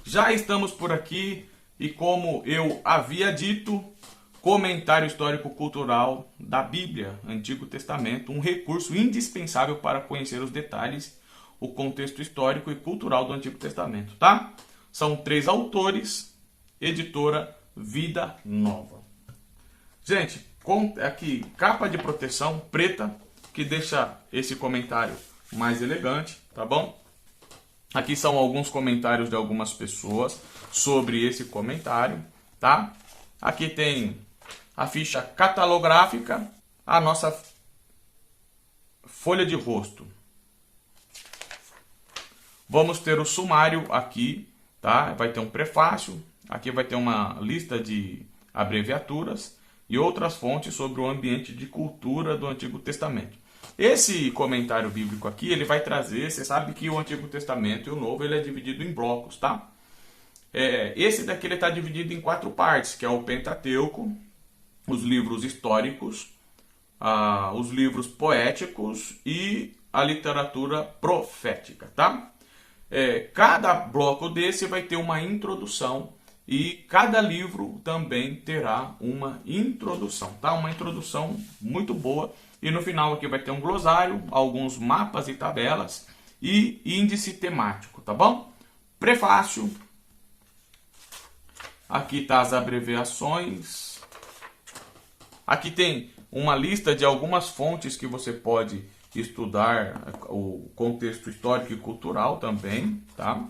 Já estamos por aqui e, como eu havia dito, comentário histórico-cultural da Bíblia, Antigo Testamento, um recurso indispensável para conhecer os detalhes, o contexto histórico e cultural do Antigo Testamento, tá? São 3 autores, editora Vida Nova. Gente, aqui capa de proteção preta, que deixa esse comentário mais elegante, tá bom? Aqui são alguns comentários de algumas pessoas sobre esse comentário, tá? Aqui tem a ficha catalográfica, a nossa folha de rosto. Vamos ter o sumário aqui, tá? Vai ter um prefácio, aqui vai ter uma lista de abreviaturas e outras fontes sobre o ambiente de cultura do Antigo Testamento. Esse comentário bíblico aqui, ele vai trazer, você sabe que o Antigo Testamento e o Novo, ele é dividido em blocos, tá? Esse daqui ele está dividido em 4 partes, que é o Pentateuco, os livros históricos, os livros poéticos e a literatura profética, tá? Cada bloco desse vai ter uma introdução e cada livro também terá uma introdução, tá? Uma introdução muito boa. E no final aqui vai ter um glossário, alguns mapas e tabelas e índice temático, tá bom? Prefácio. Aqui tá as abreviações. Aqui tem uma lista de algumas fontes que você pode estudar o contexto histórico e cultural também, tá?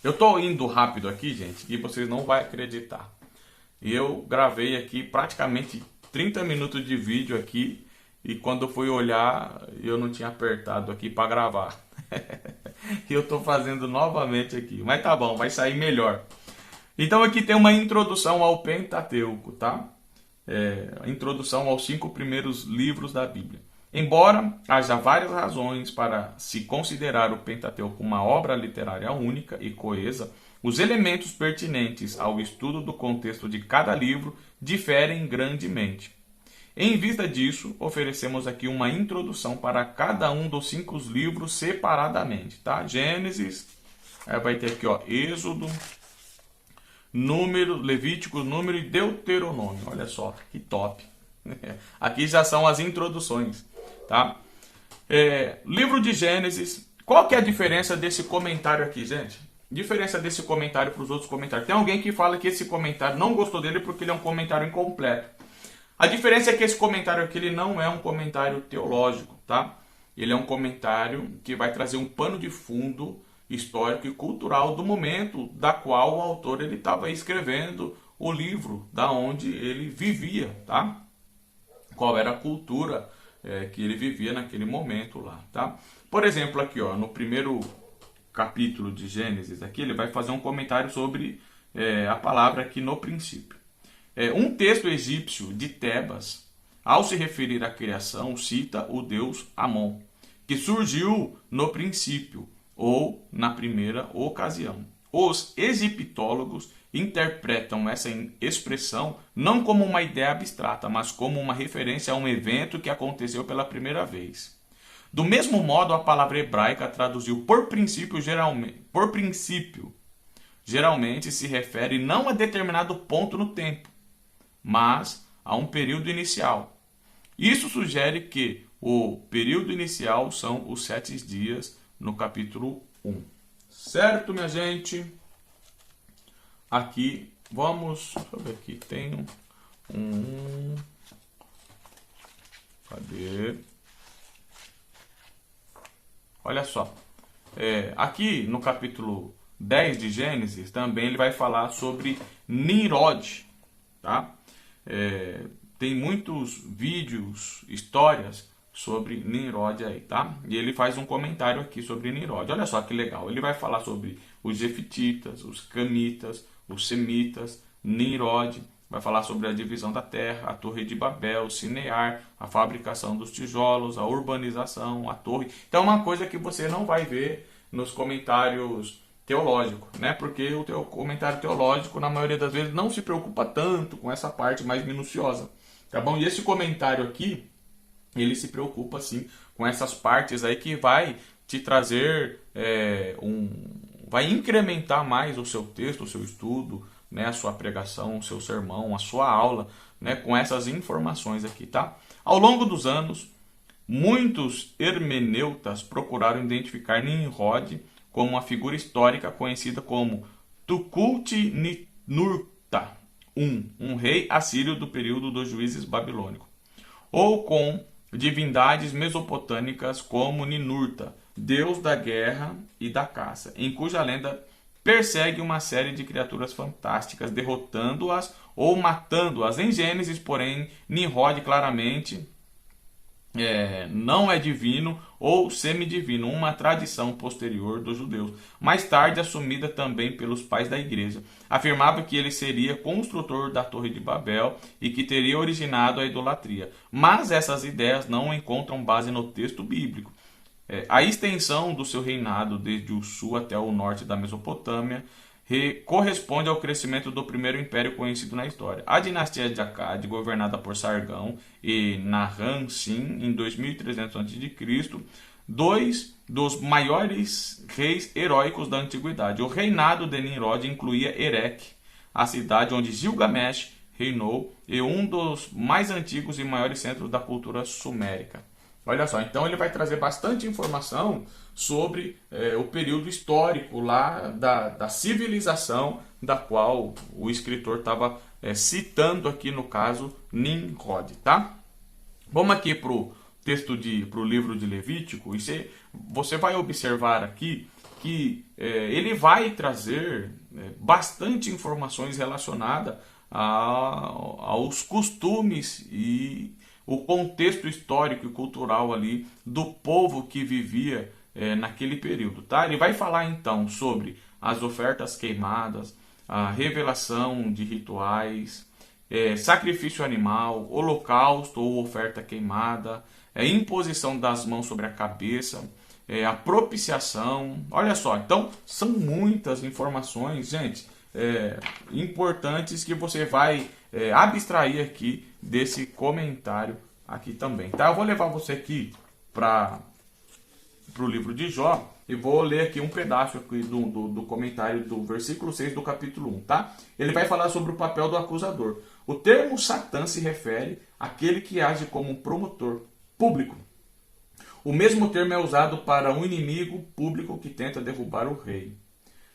Eu tô indo rápido aqui, gente, e vocês não vão acreditar. Eu gravei aqui praticamente 30 minutos de vídeo aqui e quando eu fui olhar eu não tinha apertado aqui para gravar. E eu tô fazendo novamente aqui, mas tá bom, vai sair melhor. Então aqui tem uma introdução ao Pentateuco, tá? A introdução aos 5 primeiros livros da Bíblia. Embora haja várias razões para se considerar o Pentateuco uma obra literária única e coesa, os elementos pertinentes ao estudo do contexto de cada livro diferem grandemente. Em vista disso, oferecemos aqui uma introdução para cada um dos 5 livros separadamente, tá? Gênesis, vai ter aqui, ó, Êxodo, Número, Levítico, Número e Deuteronômio. Olha só, que top. Aqui já são as introduções, tá? Livro de Gênesis. Qual que é a diferença desse comentário aqui, gente? Diferença desse comentário para os outros comentários. Tem alguém que fala que esse comentário não gostou dele porque ele é um comentário incompleto. A diferença é que esse comentário aqui ele não é um comentário teológico, tá? Ele é um comentário que vai trazer um pano de fundo histórico e cultural do momento da qual o autor ele estava escrevendo o livro, da onde ele vivia, tá? Qual era a cultura que ele vivia naquele momento lá, tá? Por exemplo, aqui, ó, no primeiro capítulo de Gênesis, aqui ele vai fazer um comentário sobre a palavra aqui no princípio. Um texto egípcio de Tebas, ao se referir à criação, cita o deus Amon, que surgiu no princípio, ou na primeira ocasião. Os egiptólogos interpretam essa expressão não como uma ideia abstrata, mas como uma referência a um evento que aconteceu pela primeira vez. Do mesmo modo, a palavra hebraica traduziu por princípio, geralmente se refere não a determinado ponto no tempo, mas a um período inicial. Isso sugere que o período inicial são os 7 dias no capítulo 1. Certo, minha gente? Aqui, vamos... Deixa eu ver aqui, tem um... Cadê? Olha só. Aqui no capítulo 10 de Gênesis, também ele vai falar sobre Nimrod, tá? Tem muitos vídeos, histórias sobre Nimrod aí, tá? E ele faz um comentário aqui sobre Nimrod. Olha só que legal. Ele vai falar sobre os Jefititas, os Camitas, os Semitas, Nimrod. Vai falar sobre a divisão da terra, a Torre de Babel, Sinear, a fabricação dos tijolos, a urbanização, a torre. Então é uma coisa que você não vai ver nos comentários teológicos, né? Porque o teu comentário teológico, na maioria das vezes, não se preocupa tanto com essa parte mais minuciosa, tá bom? E esse comentário aqui, ele se preocupa sim com essas partes aí que vai te trazer vai incrementar mais o seu texto, o seu estudo, né, a sua pregação, o seu sermão, a sua aula, né, com essas informações aqui, tá? Ao longo dos anos, muitos hermeneutas procuraram identificar Nimrod como uma figura histórica conhecida como Tukulti-Ninurta, um rei assírio do período dos juízes babilônicos, ou com divindades mesopotâmicas como Ninurta, deus da guerra e da caça, em cuja lenda persegue uma série de criaturas fantásticas, derrotando-as ou matando-as. Em Gênesis, porém, Nimrod claramente não é divino ou semidivino, uma tradição posterior dos judeus, mais tarde assumida também pelos pais da igreja. Afirmava que ele seria construtor da Torre de Babel e que teria originado a idolatria. Mas essas ideias não encontram base no texto bíblico. A extensão do seu reinado desde o sul até o norte da Mesopotâmia corresponde ao crescimento do primeiro império conhecido na história. A dinastia de Akkad, governada por Sargão e Naram-Sin em 2300 a.C., dois dos maiores reis heróicos da antiguidade. O reinado de Nimrod incluía Erech, a cidade onde Gilgamesh reinou, e um dos mais antigos e maiores centros da cultura sumérica. Olha só, então ele vai trazer bastante informação sobre o período histórico lá da civilização da qual o escritor estava citando aqui, no caso, Nimrod, tá? Vamos aqui para o texto, para o livro de Levítico, e você vai observar aqui que ele vai trazer bastante informações relacionadas aos costumes e o contexto histórico e cultural ali do povo que vivia naquele período, tá? Ele vai falar então sobre as ofertas queimadas, a revelação de rituais, sacrifício animal, holocausto ou oferta queimada, imposição das mãos sobre a cabeça, a propiciação. Olha só, então são muitas informações, gente, importantes que você vai abstrair aqui desse comentário aqui também, tá? Eu vou levar você aqui para o livro de Jó e vou ler aqui um pedaço aqui do comentário do versículo 6 do capítulo 1, tá? Ele vai falar sobre o papel do acusador. O termo Satã se refere àquele que age como um promotor público. O mesmo termo é usado para um inimigo público que tenta derrubar o rei.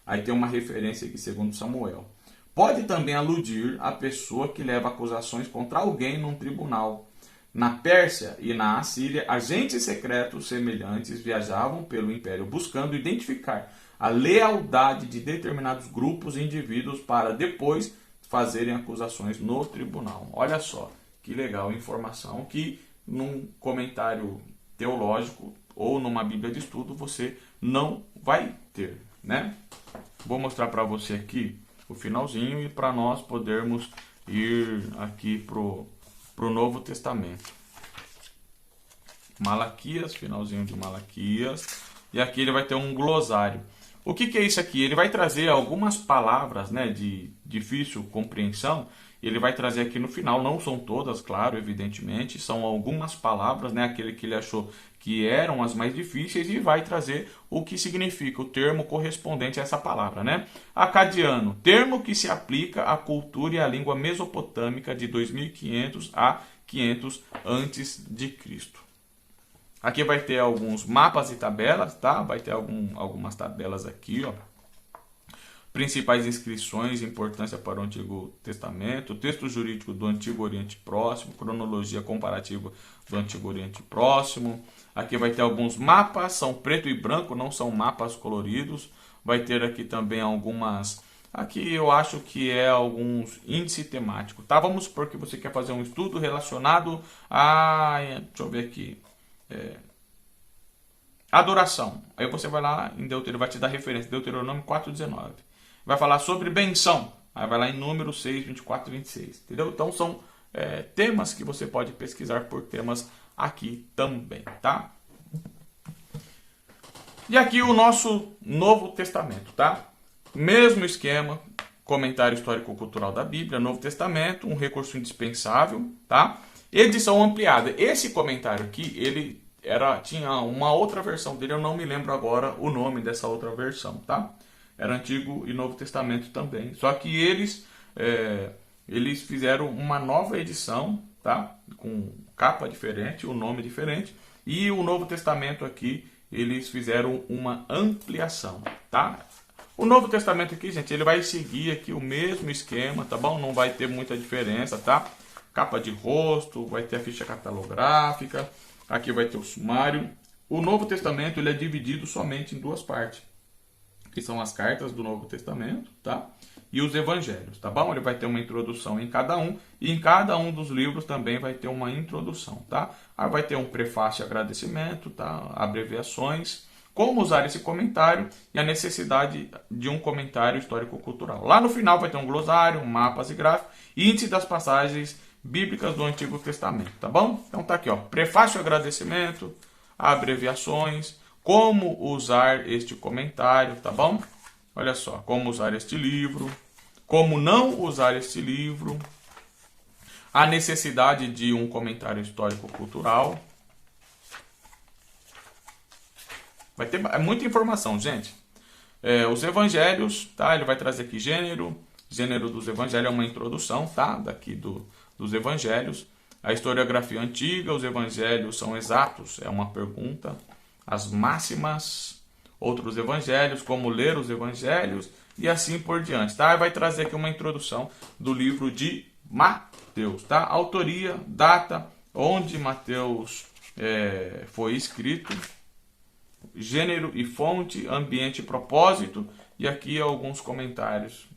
Aí tem uma referência aqui segundo Samuel. Pode também aludir à pessoa que leva acusações contra alguém num tribunal. Na Pérsia e na Assíria, agentes secretos semelhantes viajavam pelo império buscando identificar a lealdade de determinados grupos e indivíduos para depois fazerem acusações no tribunal. Olha só, que legal informação que num comentário teológico ou numa Bíblia de estudo você não vai ter, né? Vou mostrar para você aqui o finalzinho e para nós podermos ir aqui pro Novo Testamento. Malaquias, finalzinho de Malaquias, e aqui ele vai ter um glossário. O que é isso aqui? Ele vai trazer algumas palavras, né, de difícil compreensão. Ele vai trazer aqui no final, não são todas, claro, evidentemente, são algumas palavras, né, aquele que ele achou que eram as mais difíceis, e vai trazer o que significa o termo correspondente a essa palavra, né? Acadiano, termo que se aplica à cultura e à língua mesopotâmica de 2500 a 500 antes de Cristo. Aqui vai ter alguns mapas e tabelas, tá? Vai ter algumas tabelas aqui, ó. Principais inscrições, importância para o Antigo Testamento, texto jurídico do Antigo Oriente Próximo, cronologia comparativa do Antigo Oriente Próximo. Aqui vai ter alguns mapas, são preto e branco, não são mapas coloridos. Vai ter aqui também algumas, aqui eu acho que é alguns índice temático, tá? Vamos supor que você quer fazer um estudo relacionado a, deixa eu ver aqui, adoração. Aí você vai lá em Deuteronômio, vai te dar referência, Deuteronômio 4:19. Vai falar sobre benção. Aí vai lá em Números 6, 24 e 26. Entendeu? Então são temas que você pode pesquisar por temas aqui também, tá? E aqui o nosso Novo Testamento, tá? Mesmo esquema, comentário histórico-cultural da Bíblia, Novo Testamento, um recurso indispensável, tá? Edição ampliada. Esse comentário aqui, ele tinha uma outra versão dele, eu não me lembro agora o nome dessa outra versão, tá? era Antigo e Novo Testamento também. Só que eles fizeram uma nova edição, tá? Com capa diferente, o nome diferente. E o Novo Testamento aqui, eles fizeram uma ampliação, tá? O Novo Testamento aqui, gente, ele vai seguir aqui o mesmo esquema, tá bom? Não vai ter muita diferença, tá? Capa de rosto, vai ter a ficha catalográfica, aqui vai ter o sumário. O Novo Testamento, ele é dividido somente em duas partes, que são as cartas do Novo Testamento, tá? E os evangelhos, tá bom? Ele vai ter uma introdução em cada um, e em cada um dos livros também vai ter uma introdução, tá? Aí vai ter um prefácio e agradecimento, tá? Abreviações, como usar esse comentário e a necessidade de um comentário histórico-cultural. Lá no final vai ter um glossário, mapas e gráficos, e índice das passagens bíblicas do Antigo Testamento, tá bom? Então tá aqui, ó, prefácio e agradecimento, abreviações, como usar este comentário, tá bom? Olha só, como usar este livro, como não usar este livro, a necessidade de um comentário histórico-cultural. Vai ter muita informação, gente. Os evangelhos, tá? Ele vai trazer aqui gênero dos evangelhos, é uma introdução, tá? Daqui dos evangelhos. A historiografia antiga, os evangelhos são exatos, é uma pergunta. As máximas, outros evangelhos, como ler os evangelhos e assim por diante, tá? Vai trazer aqui uma introdução do livro de Mateus, tá? Autoria, data, onde Mateus foi escrito, gênero e fonte, ambiente e propósito, e aqui alguns comentários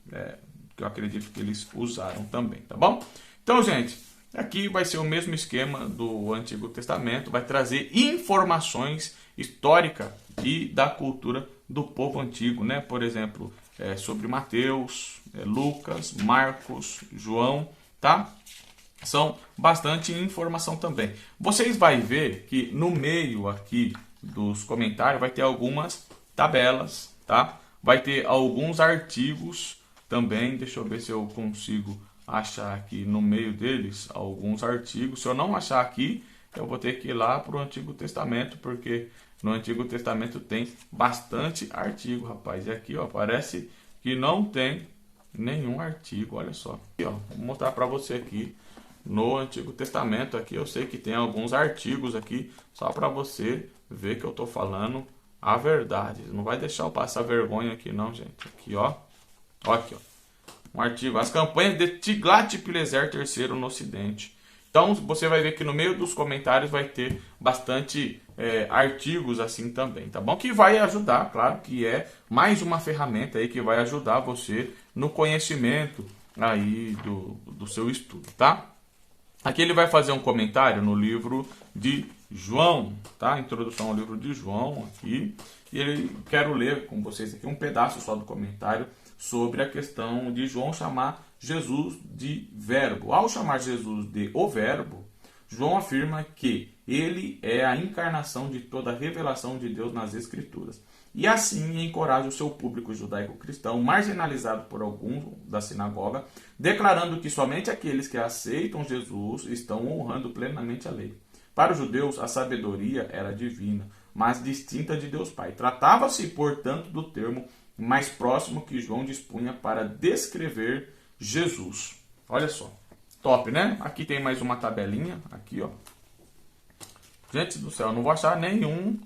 que eu acredito que eles usaram também, tá bom? Então, gente, aqui vai ser o mesmo esquema do Antigo Testamento, vai trazer informações históricas e da cultura do povo antigo, né? Por exemplo, sobre Mateus, Lucas, Marcos, João, tá? São bastante informação também. Vocês vão ver que no meio aqui dos comentários vai ter algumas tabelas, tá? Vai ter alguns artigos também. Deixa eu ver se eu consigo achar aqui no meio deles alguns artigos. Se eu não achar aqui, eu vou ter que ir lá para o Antigo Testamento, porque no Antigo Testamento tem bastante artigo, rapaz. E aqui, ó, parece que não tem nenhum artigo, olha só. Aqui, ó, vou mostrar para você aqui no Antigo Testamento. Aqui eu sei que tem alguns artigos aqui, só para você ver que eu tô falando a verdade. Não vai deixar eu passar vergonha aqui não, gente. Aqui, ó. Ó aqui, ó. Um artigo. As campanhas de Tiglat-Pileser III no Ocidente. Então, você vai ver que no meio dos comentários vai ter bastante artigos assim também, tá bom? Que vai ajudar, claro, que é mais uma ferramenta aí que vai ajudar você no conhecimento aí do seu estudo, tá? Aqui ele vai fazer um comentário no livro de João, tá? Introdução ao livro de João aqui. E ele quero ler com vocês aqui um pedaço só do comentário sobre a questão de João chamar Jesus de verbo. Ao chamar Jesus de o verbo, João afirma que ele é a encarnação de toda a revelação de Deus nas Escrituras. E assim encoraja o seu público judaico-cristão, marginalizado por alguns da sinagoga, declarando que somente aqueles que aceitam Jesus estão honrando plenamente a lei. Para os judeus, a sabedoria era divina, mas distinta de Deus Pai. Tratava-se, portanto, do termo mais próximo que João dispunha para descrever Jesus. Olha só. Top, né? Aqui tem mais uma tabelinha. Aqui, ó. Gente do céu, não vou achar nenhum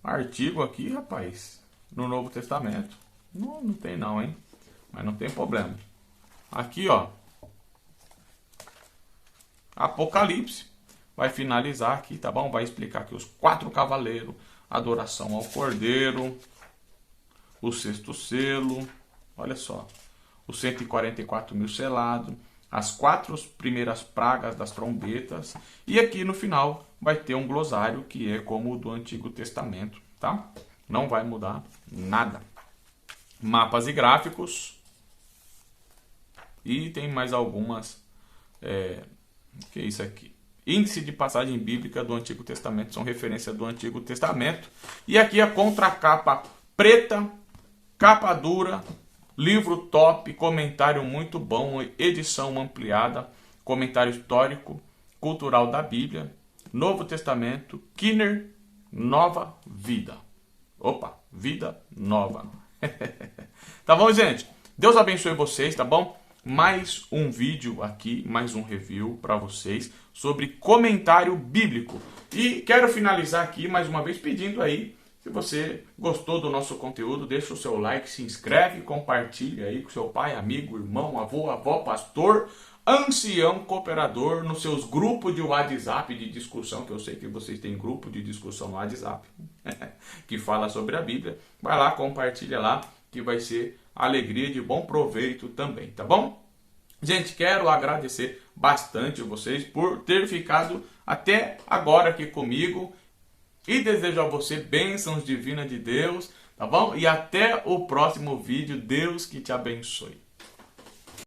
artigo aqui, rapaz, no Novo Testamento. Não tem não, hein? Mas não tem problema. Aqui, ó. Apocalipse. Vai finalizar aqui, tá bom? Vai explicar aqui os 4 cavaleiros, adoração ao Cordeiro, o 6º selo, olha só, os 144 mil selados, as 4 primeiras pragas das trombetas, e aqui no final vai ter um glossário que é como o do Antigo Testamento, tá? Não vai mudar nada. Mapas e gráficos, e tem mais algumas, que é isso aqui. Índice de passagem bíblica do Antigo Testamento, são referência do Antigo Testamento. E aqui a contracapa preta, capa dura, livro top, comentário muito bom, edição ampliada, comentário histórico, cultural da Bíblia, Novo Testamento, Kinner, Nova Vida. Opa, vida nova. Tá bom, gente? Deus abençoe vocês, tá bom? Mais um vídeo aqui, mais um review para vocês sobre comentário bíblico. E quero finalizar aqui mais uma vez pedindo aí, se você gostou do nosso conteúdo, deixa o seu like, se inscreve, compartilha aí com seu pai, amigo, irmão, avô, avó, pastor, ancião, cooperador, nos seus grupos de WhatsApp de discussão, que eu sei que vocês têm grupo de discussão no WhatsApp, que fala sobre a Bíblia. Vai lá, compartilha lá, que vai ser alegria de bom proveito também, tá bom? Gente, quero agradecer bastante vocês por ter ficado até agora aqui comigo e desejo a você bênçãos divinas de Deus, tá bom? E até o próximo vídeo. Deus que te abençoe.